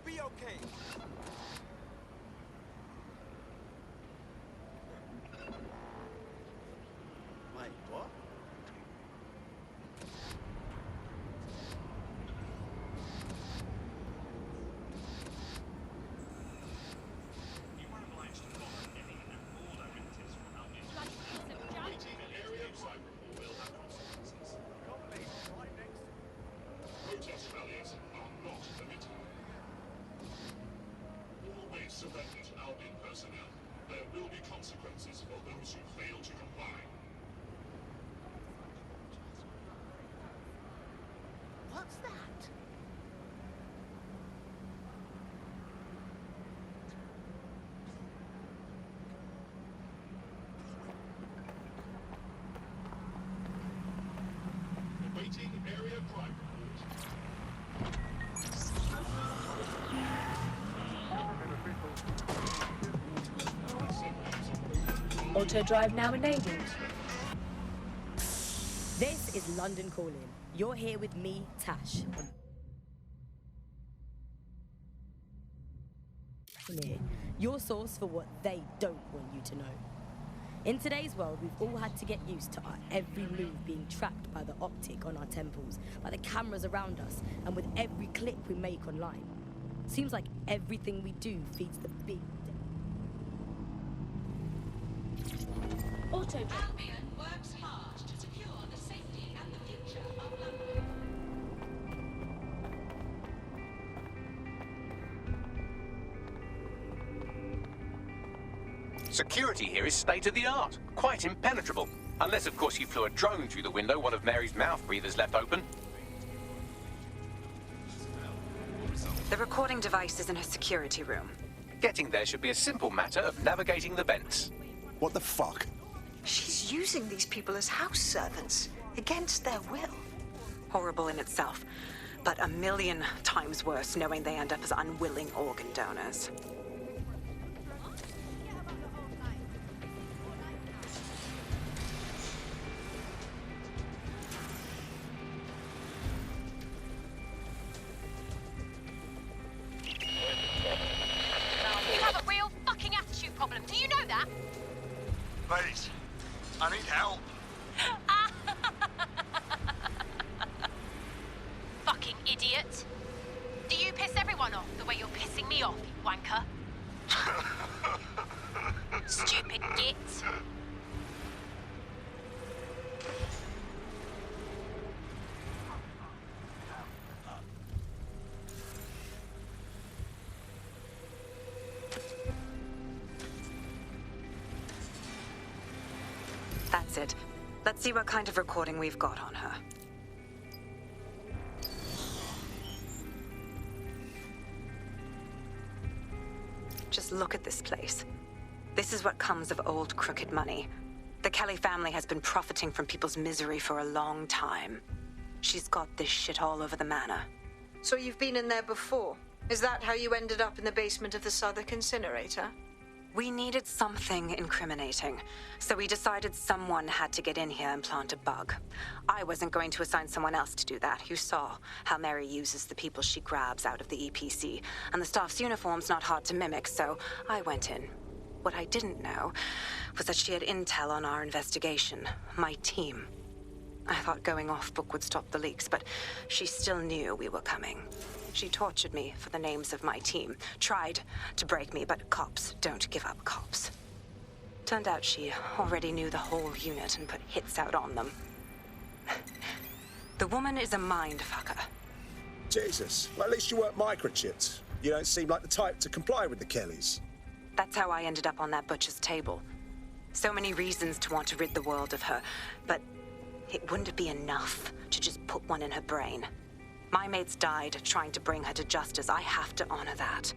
be okay. Wait, what? Protest rallies are not permitted. Always surrender to Albion personnel. There will be consequences for those who fail to comply. What's that? Awaiting area crime report. Auto drive now enabled. This is London Calling. You're here with me, Tash. Your source for what they don't want you to know. In today's world, we've all had to get used to our every move being tracked by the optic on our temples, by the cameras around us, and with every click we make online. Seems like everything we do feeds the big... Auto drive. Albion works hard to secure the safety and the future of London. Security here is state-of-the-art, quite impenetrable. Unless, of course, you flew a drone through the window one of Mary's mouth breathers left open. The recording device is in her security room. Getting there should be a simple matter of navigating the vents. What the fuck? She's using these people as house servants, against their will. Horrible in itself, but a million times worse knowing they end up as unwilling organ donors. You have a real fucking attitude problem. Do you know that? Ladies, I need help. Fucking idiot. Do you piss everyone off the way you're pissing me off, you wanker? Stupid git. That's it. Let's see what kind of recording we've got on her. Just look at this place. This is what comes of old crooked money. The Kelly family has been profiting from people's misery for a long time. She's got this shit all over the manor. So you've been in there before? Is that how you ended up in the basement of the Southwark incinerator? We needed something incriminating, so we decided someone had to get in here and plant a bug. I wasn't going to assign someone else to do that. You saw how Mary uses the people she grabs out of the EPC, and the staff's uniform's not hard to mimic, so I went in. What I didn't know was that she had intel on our investigation, my team. I thought going off book would stop the leaks, but she still knew we were coming. She tortured me for the names of my team, tried to break me, but cops don't give up cops. Turned out she already knew the whole unit and put hits out on them. The woman is a mind fucker. Jesus. Well, at least you weren't microchipped. You don't seem like the type to comply with the Kellys. That's how I ended up on that butcher's table. So many reasons to want to rid the world of her, but it wouldn't be enough to just put one in her brain. My mates died trying to bring her to justice. I have to honor that.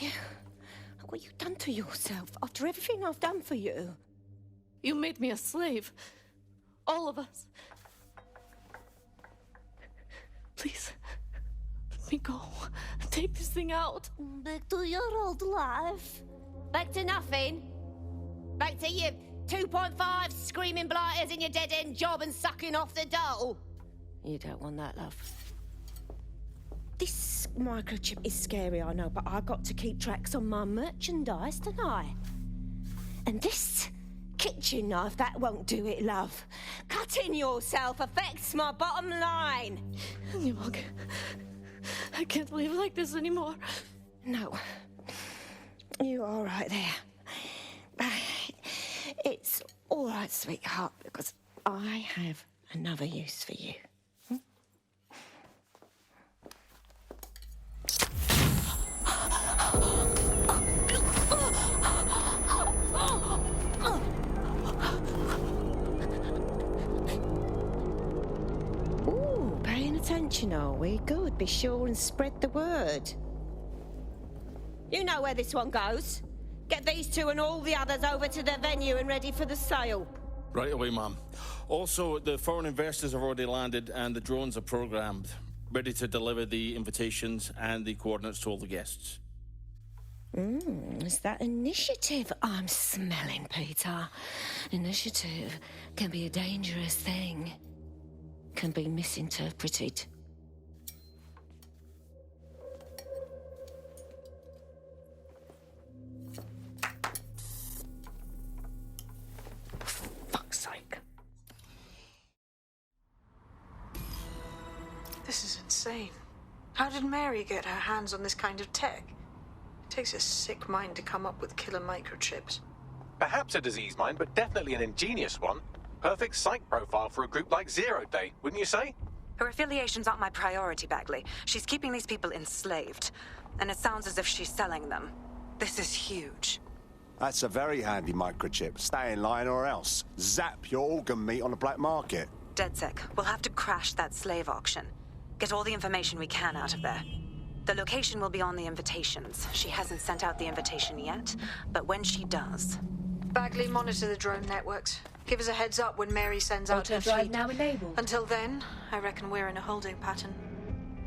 you? What you done to yourself after everything I've done for you? You made me a slave. All of us. Please, let me go. Take this thing out. Back to your old life. Back to nothing. Back to you 2.5 screaming blighters in your dead-end job and sucking off the dole. You don't want that, love. This microchip is scary, I know, but I've got to keep tracks on my merchandise, don't I? And this kitchen knife, that won't do it, love. Cutting yourself affects my bottom line. Look, I can't live like this anymore. No. You're all right there. It's all right, sweetheart, because I have another use for you. Ooh, paying attention, are we? Good. Be sure and spread the word. You know where this one goes. Get these two and all the others over to their venue and ready for the sale. Right away, Ma'am. Also, the foreign investors have already landed and the drones are programmed, ready to deliver the invitations and the coordinates to all the guests. Is that initiative I'm smelling, Peter? Initiative can be a dangerous thing. Can be misinterpreted. Fuck's sake. This is insane. How did Mary get her hands on this kind of tech? It takes a sick mind to come up with killer microchips. Perhaps a disease mind, but definitely an ingenious one. Perfect psych profile for a group like Zero Day, wouldn't you say? Her affiliations aren't my priority, Bagley. She's keeping these people enslaved. And it sounds as if she's selling them. This is huge. That's a very handy microchip. Stay in line or else. Zap your organ meat on the black market. DedSec, we'll have to crash that slave auction. Get all the information we can out of there. The location will be on the invitations. She hasn't sent out the invitation yet, but when she does... Bagley, monitor the drone networks. Give us a heads up when Mary sends out her fleet. Now enabled. Until then, I reckon we're in a holding pattern.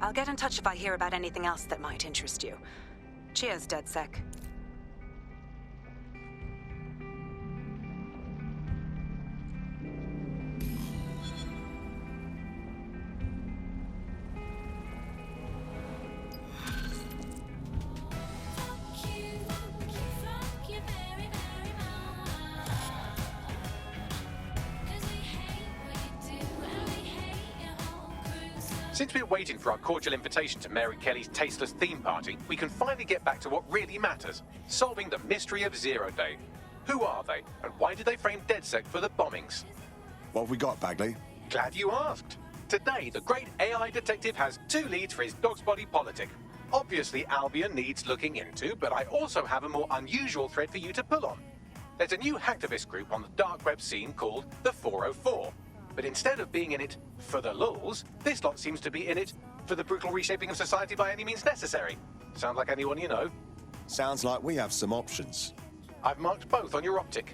I'll get in touch if I hear about anything else that might interest you. Cheers, DedSec. Since we're waiting for our cordial invitation to Mary Kelly's tasteless theme party, we can finally get back to what really matters, solving the mystery of Zero Day. Who are they, and why did they frame DedSec for the bombings? What have we got, Bagley? Glad you asked. Today, the great AI detective has 2 leads for his dog's body politic. Obviously, Albion needs looking into, but I also have a more unusual thread for you to pull on. There's a new hacktivist group on the dark web scene called the 404. But instead of being in it for the lulz, this lot seems to be in it for the brutal reshaping of society by any means necessary. Sound like anyone you know? Sounds like we have some options. I've marked both on your optic.